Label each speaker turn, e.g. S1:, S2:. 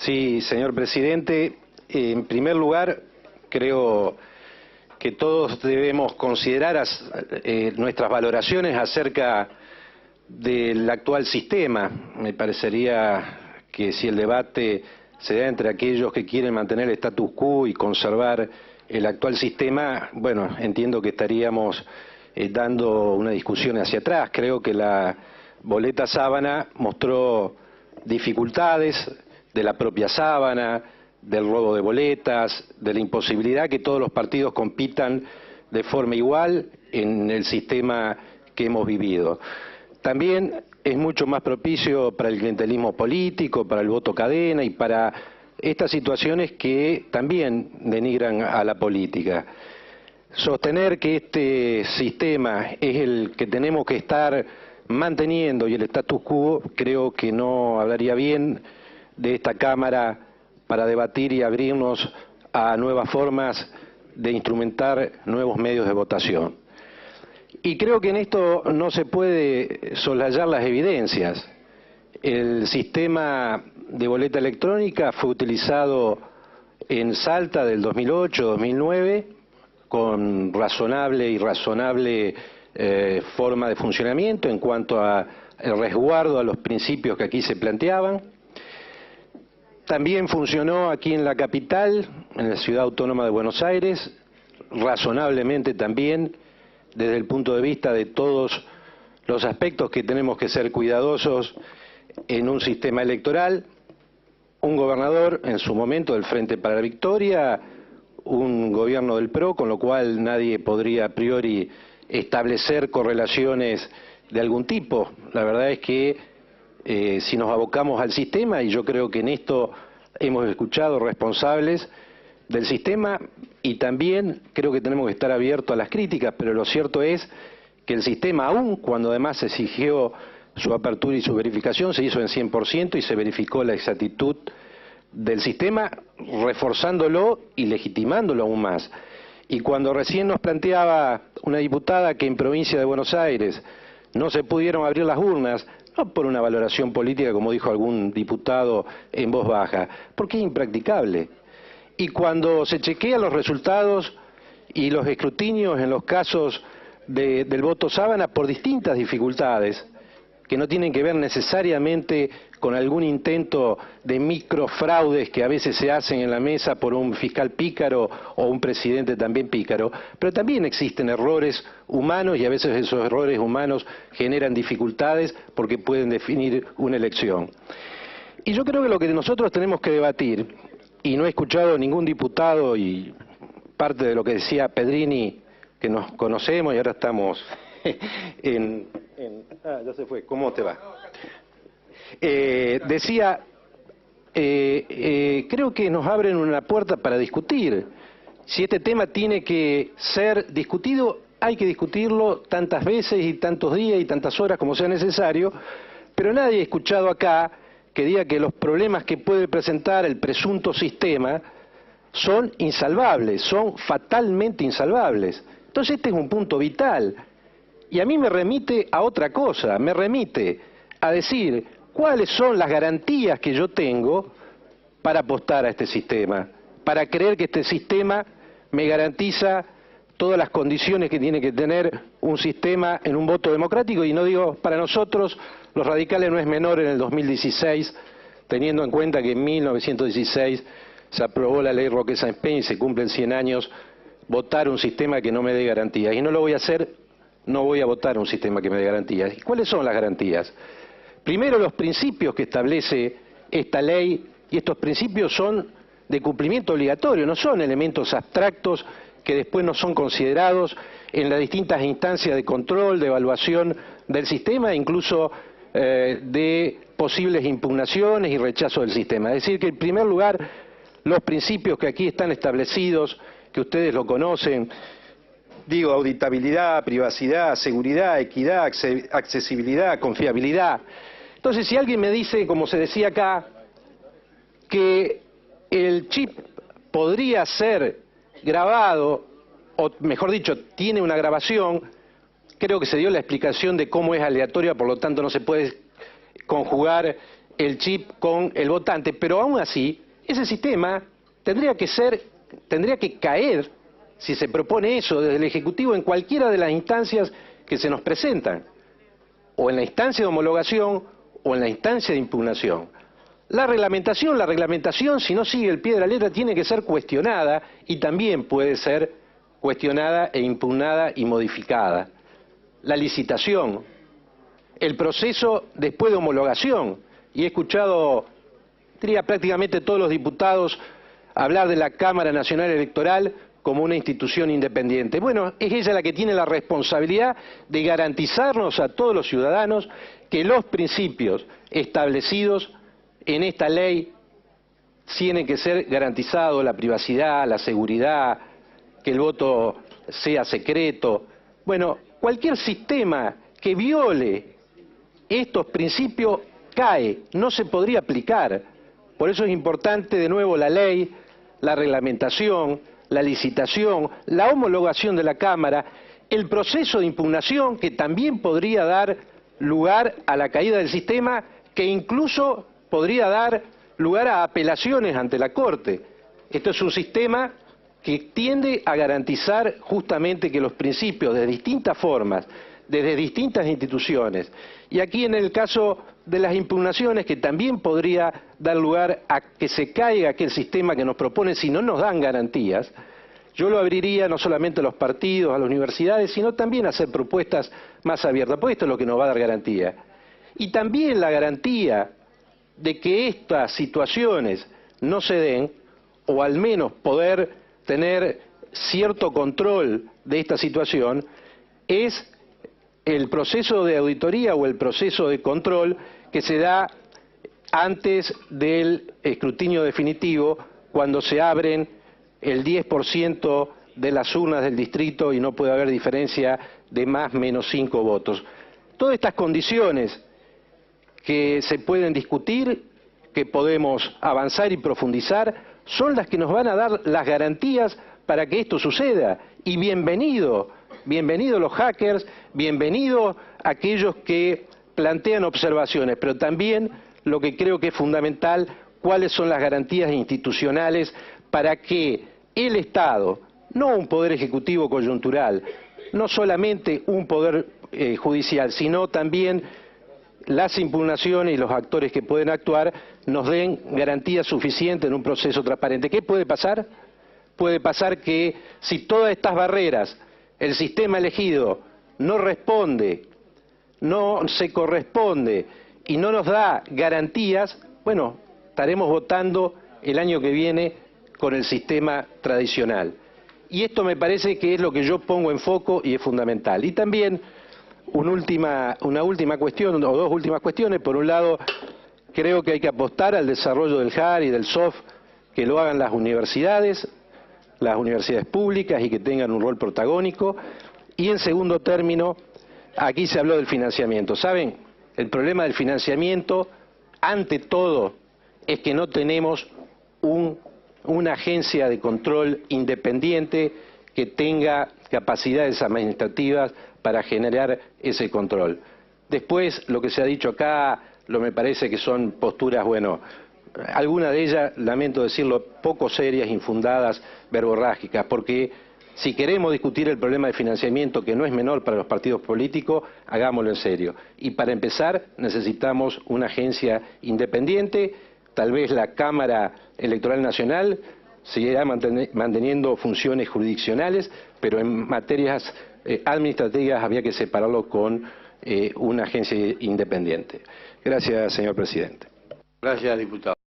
S1: Sí, señor presidente. En primer lugar, creo que todos debemos considerar nuestras valoraciones acerca del actual sistema. Me parecería que si el debate se da entre aquellos que quieren mantener el status quo y conservar el actual sistema, bueno, entiendo que estaríamos dando una discusión hacia atrás. Creo que la boleta Sábana mostró dificultades de la propia Sábana, del robo de boletas, de la imposibilidad que todos los partidos compitan de forma igual en el sistema que hemos vivido. También es mucho más propicio para el clientelismo político, para el voto cadena y para estas situaciones que también denigran a la política. Sostener que este sistema es el que tenemos que estar manteniendo y el status quo, creo que no hablaría bien de esta Cámara para debatir y abrirnos a nuevas formas de instrumentar nuevos medios de votación. Y creo que en esto no se puede soslayar las evidencias. El sistema de boleta electrónica fue utilizado en Salta del 2008-2009 con razonable y irrazonable forma de funcionamiento en cuanto al resguardo a los principios que aquí se planteaban. También funcionó aquí en la capital, en la ciudad autónoma de Buenos Aires, razonablemente también desde el punto de vista de todos los aspectos que tenemos que ser cuidadosos en un sistema electoral. Un gobernador en su momento del Frente para la Victoria, un gobierno del PRO, con lo cual nadie podría a priori establecer correlaciones de algún tipo. La verdad es que si nos abocamos al sistema, y yo creo que en esto hemos escuchado responsables del sistema, y también creo que tenemos que estar abiertos a las críticas, pero lo cierto es que el sistema, aún cuando además se exigió su apertura y su verificación, se hizo en 100% y se verificó la exactitud del sistema, reforzándolo y legitimándolo aún más. Y cuando recién nos planteaba una diputada que en provincia de Buenos Aires no se pudieron abrir las urnas, no por una valoración política, como dijo algún diputado en voz baja, porque es impracticable. Y cuando se chequean los resultados y los escrutinios en los casos del voto Sábana por distintas dificultades, que no tienen que ver necesariamente con algún intento de microfraudes que a veces se hacen en la mesa por un fiscal pícaro o un presidente también pícaro, pero también existen errores humanos y a veces esos errores humanos generan dificultades porque pueden definir una elección. Y yo creo que lo que nosotros tenemos que debatir, y no he escuchado ningún diputado y parte de lo que decía Pedrini, que nos conocemos y ahora estamos ya se fue, ¿cómo te va? Decía, creo que nos abren una puerta para discutir. Si este tema tiene que ser discutido, hay que discutirlo tantas veces y tantos días y tantas horas como sea necesario, pero nadie ha escuchado acá que diga que los problemas que puede presentar el presunto sistema son insalvables, son fatalmente insalvables. Entonces este es un punto vital. Y a mí me remite a otra cosa, me remite a decir cuáles son las garantías que yo tengo para apostar a este sistema, para creer que este sistema me garantiza todas las condiciones que tiene que tener un sistema en un voto democrático. Y no digo, para nosotros, los radicales no es menor en el 2016, teniendo en cuenta que en 1916 se aprobó la ley Roque Sáenz Peña y se cumplen 100 años, votar un sistema que no me dé garantías. Y no lo voy a hacer. No voy a votar un sistema que me dé garantías. ¿Y cuáles son las garantías? Primero, los principios que establece esta ley, y estos principios son de cumplimiento obligatorio, no son elementos abstractos que después no son considerados en las distintas instancias de control, de evaluación del sistema, e incluso de posibles impugnaciones y rechazo del sistema. Es decir, que en primer lugar, los principios que aquí están establecidos, que ustedes lo conocen, digo, auditabilidad, privacidad, seguridad, equidad, accesibilidad, confiabilidad. Entonces, si alguien me dice, como se decía acá, que el chip podría ser grabado, o mejor dicho, tiene una grabación, creo que se dio la explicación de cómo es aleatoria, por lo tanto no se puede conjugar el chip con el votante, pero aún así, ese sistema tendría que caer, si se propone eso desde el Ejecutivo, en cualquiera de las instancias que se nos presentan, o en la instancia de homologación o en la instancia de impugnación. La reglamentación, si no sigue el pie de la letra, tiene que ser cuestionada y también puede ser cuestionada e impugnada y modificada. La licitación, el proceso después de homologación, y he escuchado, diría, prácticamente todos los diputados hablar de la Cámara Nacional Electoral como una institución independiente. Bueno, es ella la que tiene la responsabilidad de garantizarnos a todos los ciudadanos que los principios establecidos en esta ley tienen que ser garantizados: la privacidad, la seguridad, que el voto sea secreto. Bueno, cualquier sistema que viole estos principios cae, no se podría aplicar. Por eso es importante, de nuevo, la ley, la reglamentación, la licitación, la homologación de la Cámara, el proceso de impugnación, que también podría dar lugar a la caída del sistema, que incluso podría dar lugar a apelaciones ante la Corte. Esto es un sistema que tiende a garantizar justamente que los principios, de distintas formas, desde distintas instituciones, y aquí en el caso de las impugnaciones, que también podría dar lugar a que se caiga aquel sistema que nos propone si no nos dan garantías, yo lo abriría no solamente a los partidos, a las universidades, sino también a hacer propuestas más abiertas, porque esto es lo que nos va a dar garantía. Y también la garantía de que estas situaciones no se den, o al menos poder tener cierto control de esta situación, es el proceso de auditoría o el proceso de control que se da antes del escrutinio definitivo, cuando se abren el 10% de las urnas del distrito y no puede haber diferencia de más o menos 5 votos. Todas estas condiciones que se pueden discutir, que podemos avanzar y profundizar, son las que nos van a dar las garantías para que esto suceda. Y bienvenidos los hackers, bienvenidos aquellos que plantean observaciones, pero también lo que creo que es fundamental, cuáles son las garantías institucionales para que el Estado, no un poder ejecutivo coyuntural, no solamente un poder judicial, sino también las impugnaciones y los actores que pueden actuar, nos den garantías suficientes en un proceso transparente. ¿Qué puede pasar? Puede pasar que si todas estas barreras el sistema elegido no responde, no se corresponde y no nos da garantías, bueno, estaremos votando el año que viene con el sistema tradicional. Y esto me parece que es lo que yo pongo en foco y es fundamental. Y también una última cuestión, o dos últimas cuestiones. Por un lado, creo que hay que apostar al desarrollo del hard y del soft, que lo hagan las universidades públicas y que tengan un rol protagónico. Y en segundo término, aquí se habló del financiamiento. ¿Saben? El problema del financiamiento, ante todo, es que no tenemos una agencia de control independiente que tenga capacidades administrativas para generar ese control. Después, lo que se ha dicho acá, me parece que son posturas, bueno, algunas de ellas, lamento decirlo, poco serias, infundadas, verborrágicas, porque si queremos discutir el problema de financiamiento, que no es menor para los partidos políticos, hagámoslo en serio. Y para empezar, necesitamos una agencia independiente. Tal vez la Cámara Electoral Nacional seguirá manteniendo funciones jurisdiccionales, pero en materias administrativas había que separarlo con una agencia independiente. Gracias, señor presidente.
S2: Gracias, diputado.